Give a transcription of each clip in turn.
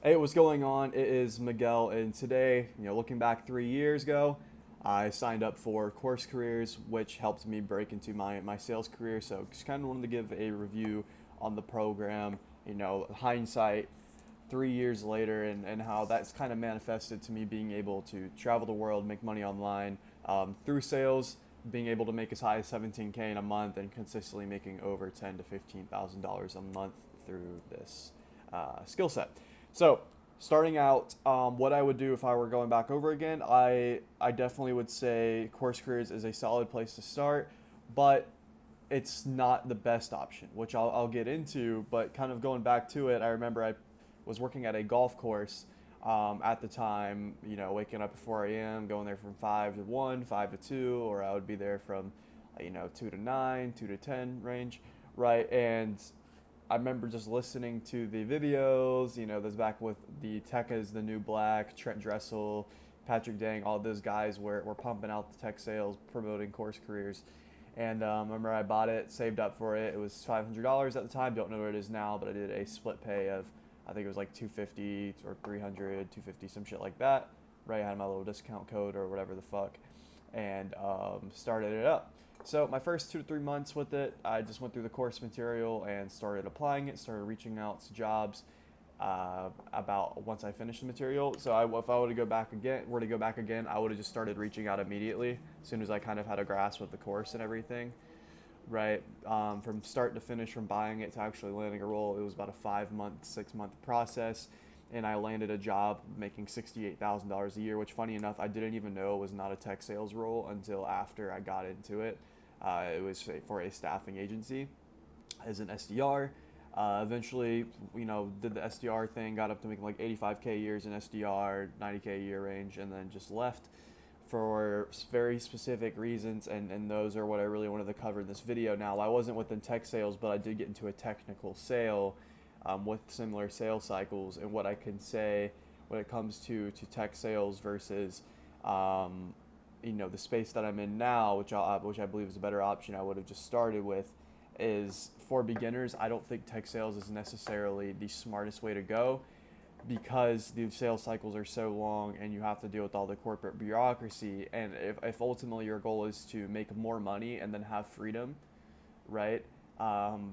Hey, what's going on? It is Miguel, and today, looking back 3 years ago, I signed up for CourseCareers, which helped me break into my sales career. So, just kind of wanted to give a review on the program, hindsight 3 years later, and how that's kind of manifested to me being able to travel the world, make money online through sales, being able to make as high as 17K in a month, and consistently making over ten to $15,000 a month through this skill set. So, starting out, what I would do if I were going back over again, I definitely would say Course Careers is a solid place to start, but it's not the best option, which I'll get into. But kind of going back to it, I remember I was working at a golf course at the time, waking up at 4 a.m., going there from 5 to 1, 5 to 2, or I would be there from, 2 to 9, 2 to 10 range, right? And I remember just listening to the videos, this back with the Tech is the New Black, Trent Dressel, Patrick Dang, all those guys were pumping out the tech sales, promoting Course Careers. And I remember I bought it, saved up for it. It was $500 at the time. Don't know what it is now, but I did a split pay of, I think it was like 250 or 300, 250, some shit like that. Right, I had my little discount code or whatever the fuck, and started it up. So my first 2 to 3 months with it, I just went through the course material and started applying it, started reaching out to jobs about once I finished the material. So if I were to go back again, I would have just started reaching out immediately as soon as I kind of had a grasp of the course and everything. Right, from start to finish, from buying it to actually landing a role, it was about a 5 month, 6 month process, and I landed a job making $68,000 a year. Which, funny enough, I didn't even know it was not a tech sales role until after I got into it. It was for a staffing agency as an SDR. Eventually, did the SDR thing, got up to making like 85K a year as an SDR, 90K a year range, and then just left for very specific reasons, and those are what I really wanted to cover in this video. Now, I wasn't within tech sales, but I did get into a technical sale with similar sales cycles, and what I can say when it comes to tech sales versus the space that I'm in now, which I believe is a better option I would have just started with, is for beginners. I don't think tech sales is necessarily the smartest way to go, because the sales cycles are so long and you have to deal with all the corporate bureaucracy. And if ultimately your goal is to make more money and then have freedom, right?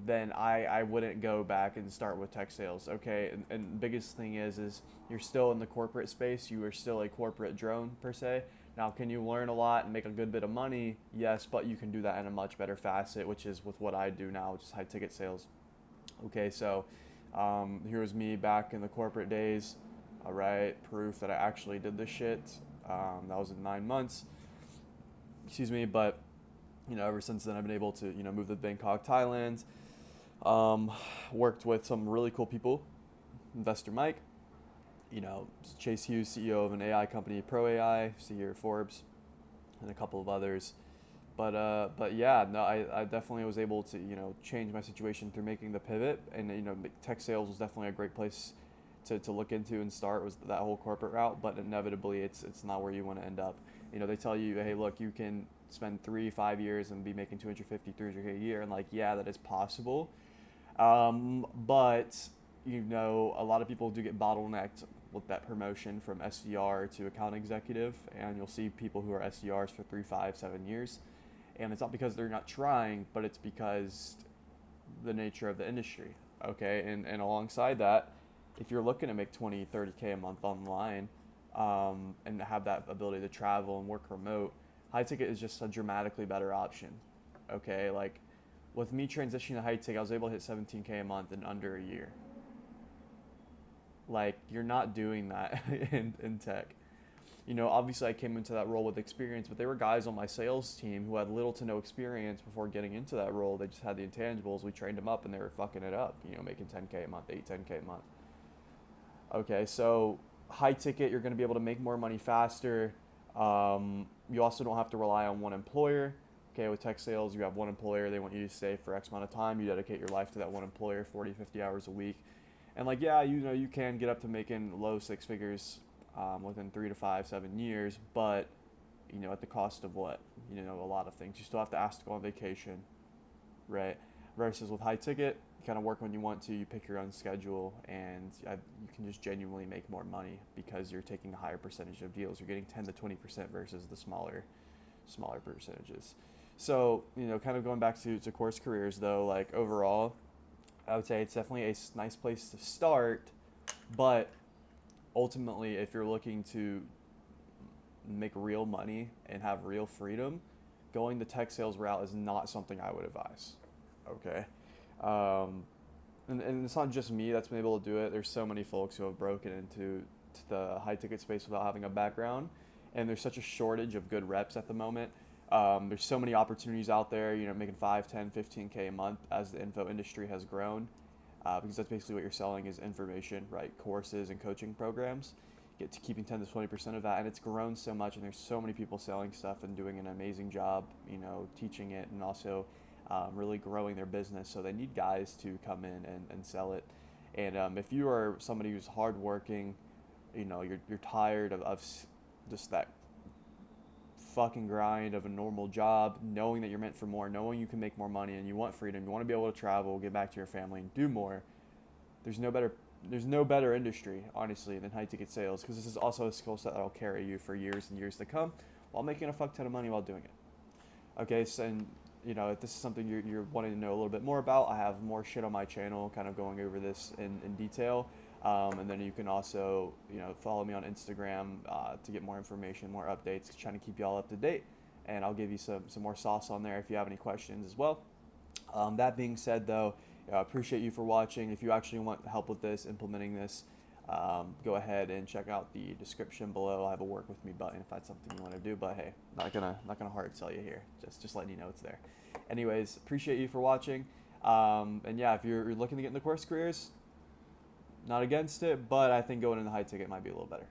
Then I wouldn't go back and start with tech sales. Okay, and the biggest thing is you're still in the corporate space. You are still a corporate drone per se. Now, can you learn a lot and make a good bit of money? Yes, but you can do that in a much better facet, which is with what I do now, which is high ticket sales. Okay, so here's me back in the corporate days. All right, proof that I actually did this shit. That was in 9 months. Excuse me, but ever since then I've been able to move to Bangkok, Thailand. Worked with some really cool people. Investor Mike, Chase Hughes, CEO of an AI company, Pro AI, see here Forbes, and a couple of others. But yeah, no, I definitely was able to change my situation through making the pivot, and tech sales was definitely a great place to look into and start, was that whole corporate route. But inevitably, it's not where you want to end up. They tell you, hey, look, you can spend 3 5 years and be making 250 300K a year, and like, yeah, that is possible. But a lot of people do get bottlenecked with that promotion from SDR to account executive, and you'll see people who are SDRs for 3 5 7 years. And it's not because they're not trying, but it's because the nature of the industry. Okay, and alongside that, if you're looking to make 20 30K a month online, and have that ability to travel and work remote, high ticket is just a dramatically better option. Okay, like with me transitioning to high ticket, I was able to hit 17K a month in under a year. Like, you're not doing that in tech. Obviously I came into that role with experience, but there were guys on my sales team who had little to no experience before getting into that role. They just had the intangibles. We trained them up, and they were fucking it up, making 10K a month, 10K a month. Okay, so high ticket, you're going to be able to make more money faster. You also don't have to rely on one employer. Okay, with tech sales, you have one employer. They want you to stay for X amount of time. You dedicate your life to that one employer, 40, 50 hours a week. And like, yeah, you can get up to making low six figures within 3 to 5 7 years, but at the cost of what? A lot of things. You still have to ask to go on vacation, right? Versus with high ticket, you kind of work when you want to, you pick your own schedule, and you can just genuinely make more money because you're taking a higher percentage of deals. You're getting 10 to 20% versus the smaller percentages. So, kind of going back to CourseCareers though, like overall, I would say it's definitely a nice place to start, but ultimately, if you're looking to make real money and have real freedom, going the tech sales route is not something I would advise. Okay. Um, and it's not just me that's been able to do it. There's so many folks who have broken into the high ticket space without having a background, and there's such a shortage of good reps at the moment. There's so many opportunities out there, making 5, 10, 15K a month as the info industry has grown, because that's basically what you're selling is information, right? Courses and coaching programs. Get to keeping 10 to 20% of that, and it's grown so much, and there's so many people selling stuff and doing an amazing job, teaching it, and also really growing their business. So they need guys to come in and sell it. And if you are somebody who's hardworking, you're tired of just that fucking grind of a normal job, knowing that you're meant for more, knowing you can make more money, and you want freedom, you want to be able to travel, get back to your family, and do more. There's no better industry, honestly, than high ticket sales, because this is also a skill set that'll carry you for years and years to come while making a fuck ton of money while doing it. Okay, so, and if this is something you're wanting to know a little bit more about, I have more shit on my channel kind of going over this in detail. And then you can also, follow me on Instagram to get more information, more updates, trying to keep you all up to date. And I'll give you some more sauce on there if you have any questions as well. That being said, though, I appreciate you for watching. If you actually want help with this, implementing this, go ahead and check out the description below. I have a work with me button if that's something you want to do. But hey, not gonna hard sell you here. Just letting you know it's there. Anyways, appreciate you for watching. And yeah, if you're looking to get into CourseCareers, not against it, but I think going into high ticket might be a little better.